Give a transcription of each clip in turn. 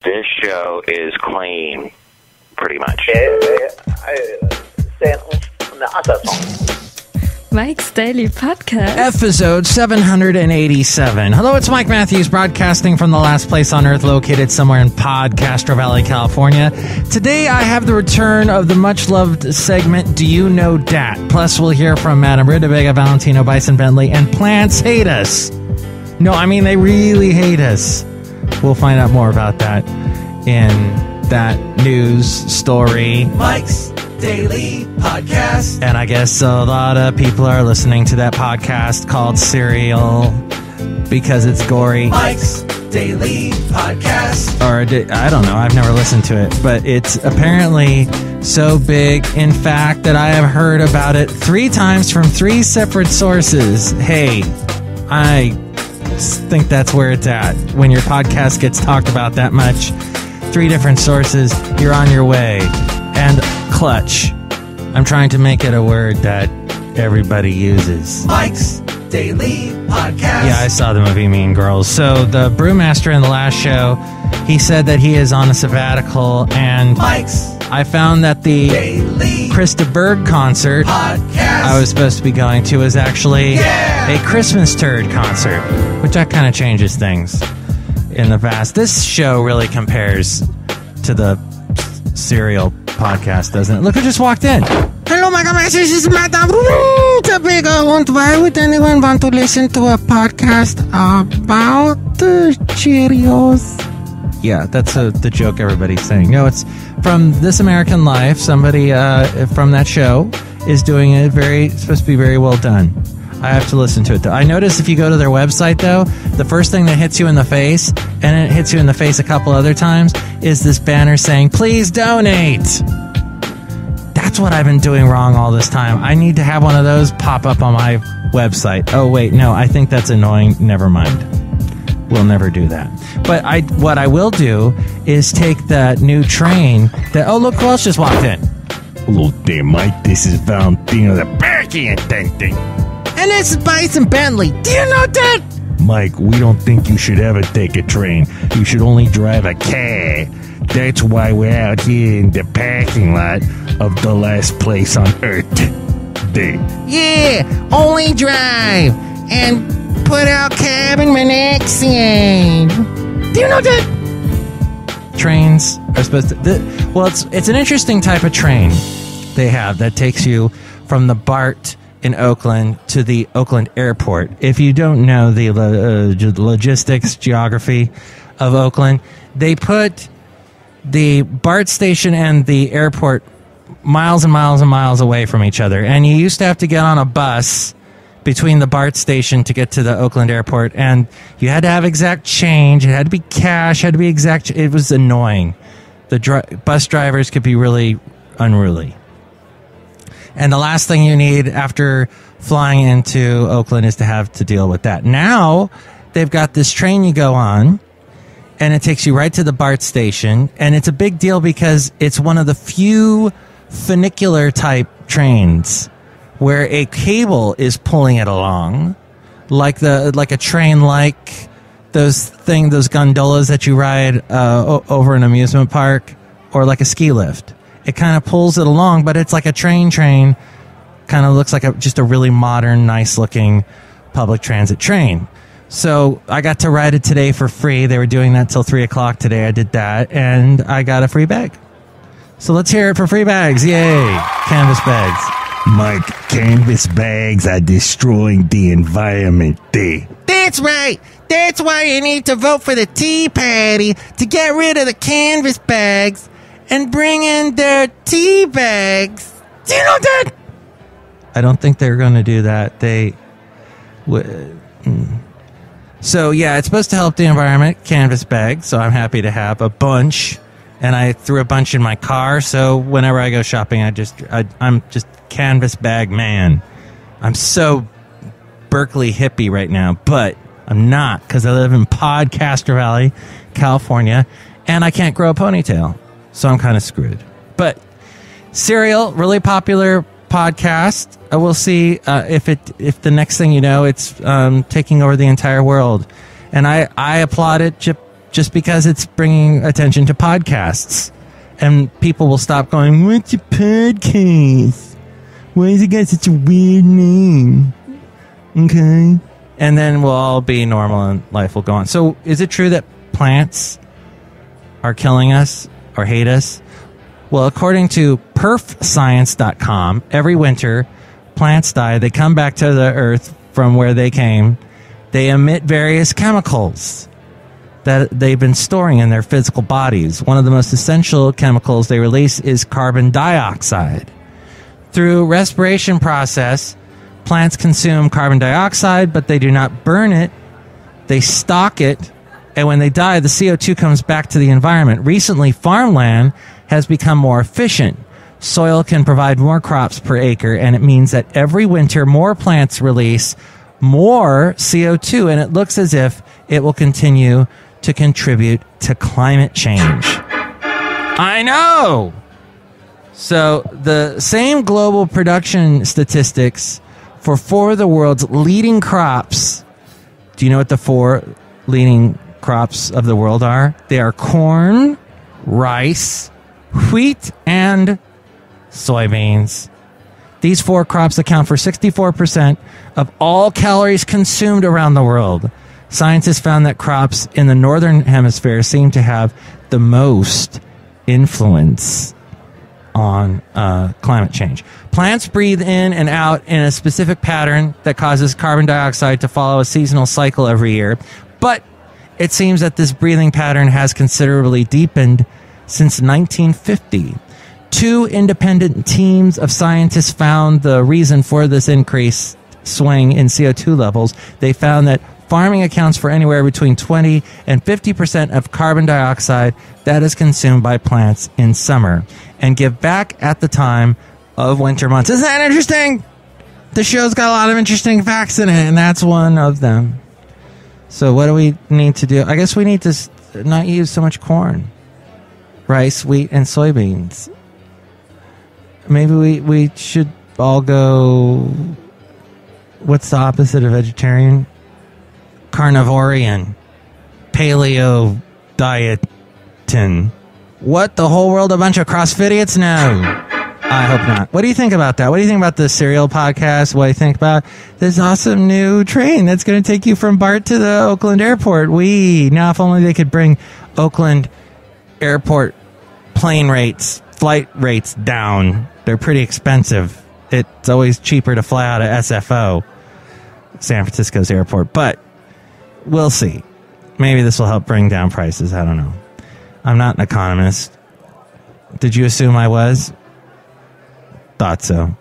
This show is clean, pretty much. Mike's Daily Podcast. Effizode 787. Hello, it's Mike Matthews broadcasting from the last place on earth located somewhere in PodCastro Valley, California. Today I have the return of the much-loved segment, Do You Know Dat? Plus we'll hear from Madame Rootabega, Valentino, Bison Bentley, and plants hate us. No, I mean they really hate us. We'll find out more about that in that news story. Mike's Daily Podcast. And I guess a lot of people are listening to that podcast called Serial because it's gory. Mike's Daily Podcast. Or I don't know, I've never listened to it, but it's apparently so big, in fact, that I have heard about it 3 times from 3 separate sources. Hey, I think that's where it's at. When your podcast gets talked about that much, 3 different sources, you're on your way. And clutch. I'm trying to make it a word that everybody uses. Mike's Daily Podcast. Yeah, I saw the movie Mean Girls. So the brewmaster in the last show, he said that he is on a sabbatical, and I found that the Krista Berg concert I was supposed to be going to was actually a Christmas turd concert, which that kind of changes things in the past. This show really compares to the Serial podcast, doesn't it? Look who just walked in. Hello, my gosh, this is Madame Rootabega. And why would anyone want to listen to a podcast about Cheerios? Yeah, that's the joke everybody's saying. No, it's from This American Life. Somebody from that show is doing it supposed to be very well done. I have to listen to it, though. I notice if you go to their website, though, the first thing that hits you in the face, and it hits you in the face a couple other times, is this banner saying, please donate. That's what I've been doing wrong all this time. I need to have one of those pop up on my website. Oh, wait, no, I think that's annoying. Never mind. We'll never do that. But what I will do is take that new train that... Oh, look who else just walked in. Hello there, Mike. This is Valentino, the parking attendant. And this is Bison Bentley. Do you know that? Mike, we don't think you should ever take a train. You should only drive a car. That's why we're out here in the parking lot of the last place on earth. There. Yeah, only drive and put out carbon monoxide. Do you know that? Trains are supposed to... Well, it's an interesting type of train they have that takes you from the BART in Oakland to the Oakland Airport. If you don't know the logistics, geography of Oakland, they put the BART station and the airport miles and miles and miles away from each other. And you used to have to get on a bus between the BART station to get to the Oakland Airport, and you had to have exact change. It had to be cash, had to be exact. It was annoying. The bus drivers could be really unruly. And the last thing you need after flying into Oakland is to have to deal with that. Now, they've got this train you go on, and it takes you right to the BART station. And it's a big deal because it's one of the few funicular type trains where a cable is pulling it along, like a train like those gondolas that you ride over an amusement park, or like a ski lift. It kind of pulls it along, but it's like a train. Kind of looks like just a really modern, nice-looking public transit train. So I got to ride it today for free. They were doing that till 3 o'clock today. I did that, and I got a free bag. So let's hear it for free bags. Yay. Canvas bags. Mike, canvas bags are destroying the environment there. That's right. That's why you need to vote for the Tea Party to get rid of the canvas bags and bring in their tea bags. Do you know that? I don't think they're going to do that. So, yeah, it's supposed to help the environment, canvas bags, so I'm happy to have a bunch. And I threw a bunch in my car, so whenever I go shopping, I'm just canvas bag man. I'm so Berkeley hippie right now, but I'm not, because I live in PodCastro Valley, California, and I can't grow a ponytail. So I'm kind of screwed. But Serial, really popular podcast. We'll see if the next thing you know, it's taking over the entire world. And I applaud it just because it's bringing attention to podcasts. And people will stop going, what's a podcast? Why has it got such a weird name? Okay. And then we'll all be normal and life will go on. So is it true that plants are killing us or hate us? Well, according to perfscience.com, every winter, plants die. They come back to the earth from where they came. They emit various chemicals that they've been storing in their physical bodies. One of the most essential chemicals they release is carbon dioxide. Through respiration process, plants consume carbon dioxide, but they do not burn it. They stock it, and when they die, the CO2 comes back to the environment. Recently, farmland has become more efficient. Soil can provide more crops per acre, and it means that every winter, more plants release more CO2, and it looks as if it will continue to contribute to climate change. I know! So, the same global production statistics for four of the world's leading crops. Do you know what the four leading crops of the world are? They are corn, rice, wheat, and soybeans. These four crops account for 64% of all calories consumed around the world. Scientists found that crops in the northern hemisphere seem to have the most influence on climate change. Plants breathe in and out in a specific pattern that causes carbon dioxide to follow a seasonal cycle every year. But it seems that this breathing pattern has considerably deepened since 1950. Two independent teams of scientists found the reason for this increased swing in CO2 levels. They found that farming accounts for anywhere between 20 and 50% of carbon dioxide that is consumed by plants in summer and give back at the time of winter months. Isn't that interesting? The show's got a lot of interesting facts in it, and that's one of them. So what do we need to do? I guess we need to not use so much corn, rice, wheat, and soybeans. Maybe we should all go... What's the opposite of vegetarian? Carnivorian. Paleo dietin. What? The whole world a bunch of CrossFit-idiots? No. I hope not. What do you think about that? What do you think about the Serial podcast? What do you think about this awesome new train that's going to take you from BART to the Oakland Airport? Now, if only they could bring Oakland Airport flight rates down. They're pretty expensive. It's always cheaper to fly out of SFO, San Francisco's airport. But we'll see. Maybe this will help bring down prices. I don't know. I'm not an economist. Did you assume I was? Thought so.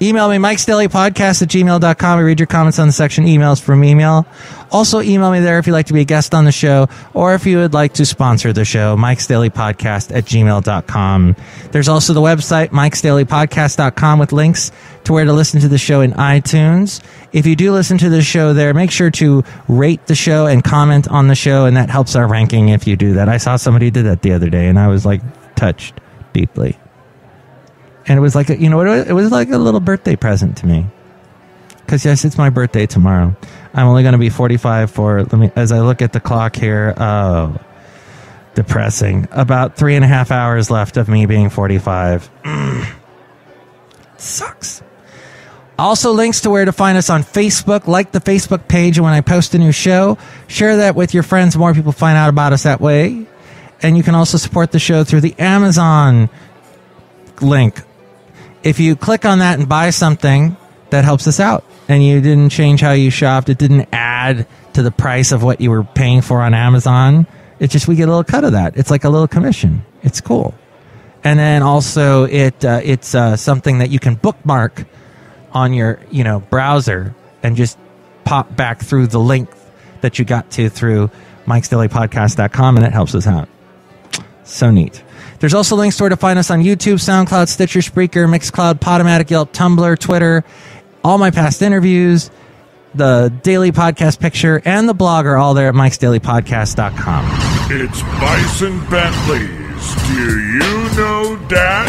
Email me, MIKEs-DAILY-PODCAST-787-News@gmail.com. I read your comments on the section emails from email. Also, email me there if you'd like to be a guest on the show or if you would like to sponsor the show, MIKEs-DAILY-PODCAST@gmail.com. There's also the website, MIKES-DAILY-PODCAST.com, with links to where to listen to the show in iTunes. If you do listen to the show there, make sure to rate the show and comment on the show, and that helps our ranking if you do that. I saw somebody did that the other day, and I was touched deeply. And it was it was like a little birthday present to me. Because, yes, it's my birthday tomorrow. I'm only going to be 45 as I look at the clock here. Oh, depressing. About 3.5 hours left of me being 45. Sucks. Also, links to where to find us on Facebook. Like the Facebook page, and when I post a new show, share that with your friends. More people find out about us that way. And you can also support the show through the Amazon link. If you click on that and buy something, that helps us out. And you didn't change how you shopped. It didn't add to the price of what you were paying for on Amazon. It's just we get a little cut of that. It's like a little commission. It's cool. And then also it's something that you can bookmark on your browser and just pop back through the link that you got to through MIKES-DAILY-PODCAST.com, and it helps us out. So neat. There's also links to where to find us on YouTube, SoundCloud, Stitcher, Spreaker, Mixcloud, Podomatic, Yelp, Tumblr, Twitter. All my past interviews, the daily podcast picture, and the blog are all there at MIKES-DAILY-PODCAST.com. It's Bison Bentley's Do You Know Dat?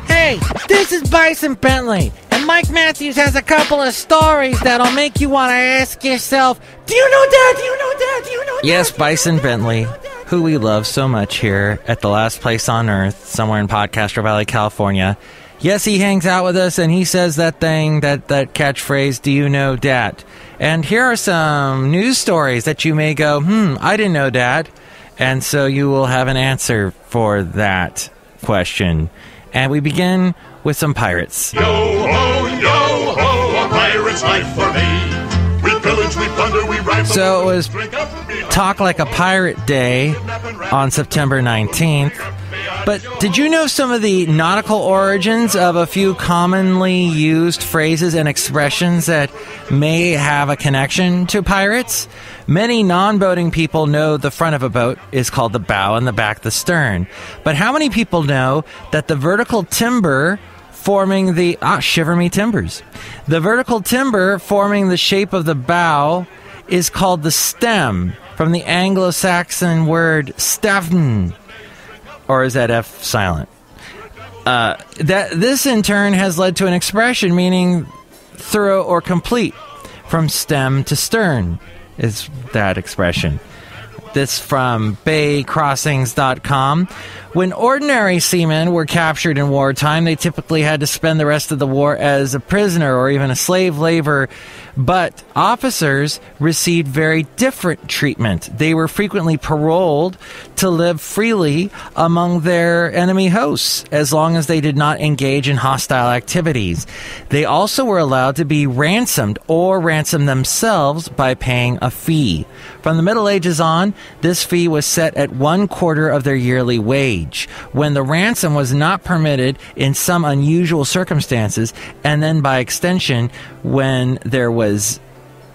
Hey, this is Bison Bentley, and Mike Matthews has a couple of stories that'll make you want to ask yourself, do you know that? Do you know that? Do you know that? Yes, Bison Bentley, who we love so much here at the last place on earth, somewhere in PodCastro Valley, California. Yes, he hangs out with us, and he says that thing, that catchphrase, do you know dat? And here are some news stories that you may go, I didn't know dat. And so you will have an answer for that question. And we begin with some pirates. Yo ho, a pirate's life for me. We pillage, we plunder, we rifle. So it was Talk Like a Pirate Day on September 19th. But did you know some of the nautical origins of a few commonly used phrases and expressions that may have a connection to pirates? Many non-boating people know the front of a boat is called the bow and the back the stern. But how many people know that the vertical timber forming the... shiver me timbers. The vertical timber forming the shape of the bow is called the stem, from the Anglo-Saxon word stafn. Or is that F silent? This in turn has led to an expression meaning thorough or complete. From stem to stern is that expression. This from baycrossings.com. When ordinary seamen were captured in wartime, they typically had to spend the rest of the war as a prisoner or even a slave labor. But officers received very different treatment. They were frequently paroled to live freely among their enemy hosts, as long as they did not engage in hostile activities. They also were allowed to be ransomed or ransom themselves by paying a fee. From the Middle Ages on, this fee was set at 1/4 of their yearly wage. When the ransom was not permitted in some unusual circumstances, and then by extension, when there was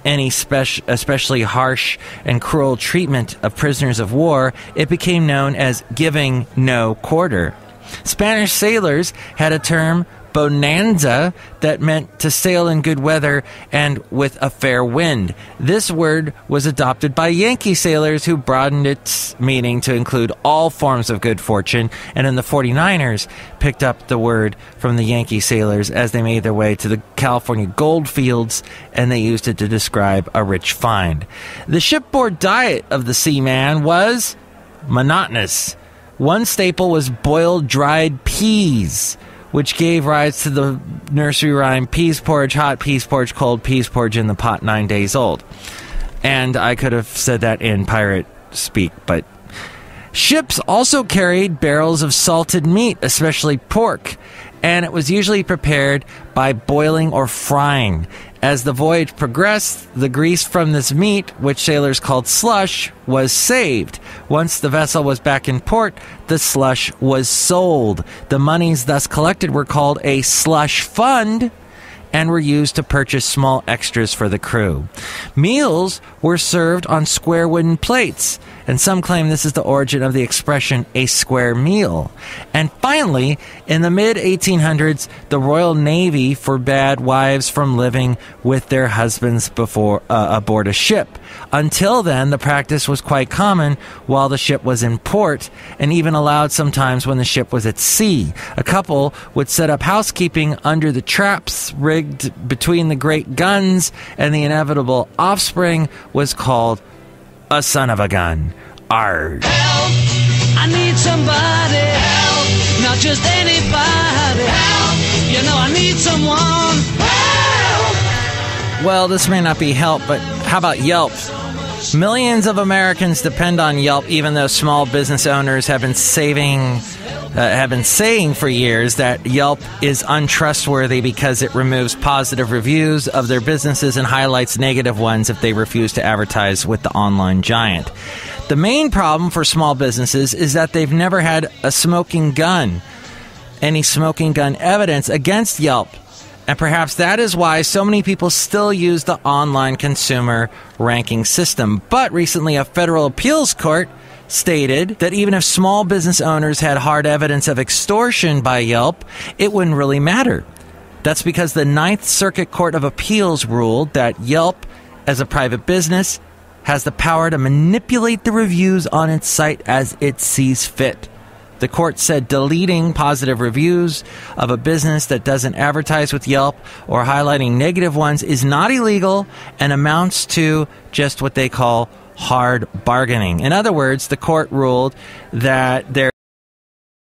any especially harsh and cruel treatment of prisoners of war, it became known as giving no quarter. Spanish sailors had a term, bonanza, that meant to sail in good weather and with a fair wind. This word was adopted by Yankee sailors who broadened its meaning to include all forms of good fortune, and then the 49ers picked up the word from the Yankee sailors as they made their way to the California gold fields, and they used it to describe a rich find. The shipboard diet of the seaman was monotonous. One staple was boiled dried peas, which gave rise to the nursery rhyme, peas porridge hot, peas porridge cold, peas porridge in the pot 9 days old. And I could have said that in pirate speak, but... Ships also carried barrels of salted meat, especially pork, and it was usually prepared by boiling or frying. As the voyage progressed, the grease from this meat, which sailors called slush, was saved. Once the vessel was back in port, the slush was sold. The monies thus collected were called a slush fund and were used to purchase small extras for the crew. Meals were served on square wooden plates, and some claim this is the origin of the expression a square meal. And finally, in the mid-1800s, the Royal Navy forbade wives from living with their husbands before aboard a ship. Until then, the practice was quite common while the ship was in port, and even allowed sometimes when the ship was at sea. A couple would set up housekeeping under the traps rigged between the great guns, and the inevitable offspring was called a son of a gun. Arg. Help! I need somebody. Help! Not just anybody. Help! You know I need someone. Help! Well, this may not be help, but how about Yelp? Millions of Americans depend on Yelp, even though small business owners have been saying for years that Yelp is untrustworthy because it removes positive reviews of their businesses and highlights negative ones if they refuse to advertise with the online giant. The main problem for small businesses is that they've never had a smoking gun, any smoking gun evidence against Yelp. And perhaps that is why so many people still use the online consumer ranking system. But recently, a federal appeals court stated that even if small business owners had hard evidence of extortion by Yelp, it wouldn't really matter. That's because the Ninth Circuit Court of Appeals ruled that Yelp, as a private business, has the power to manipulate the reviews on its site as it sees fit. The court said deleting positive reviews of a business that doesn't advertise with Yelp or highlighting negative ones is not illegal and amounts to just what they call hard bargaining. In other words, the court ruled that there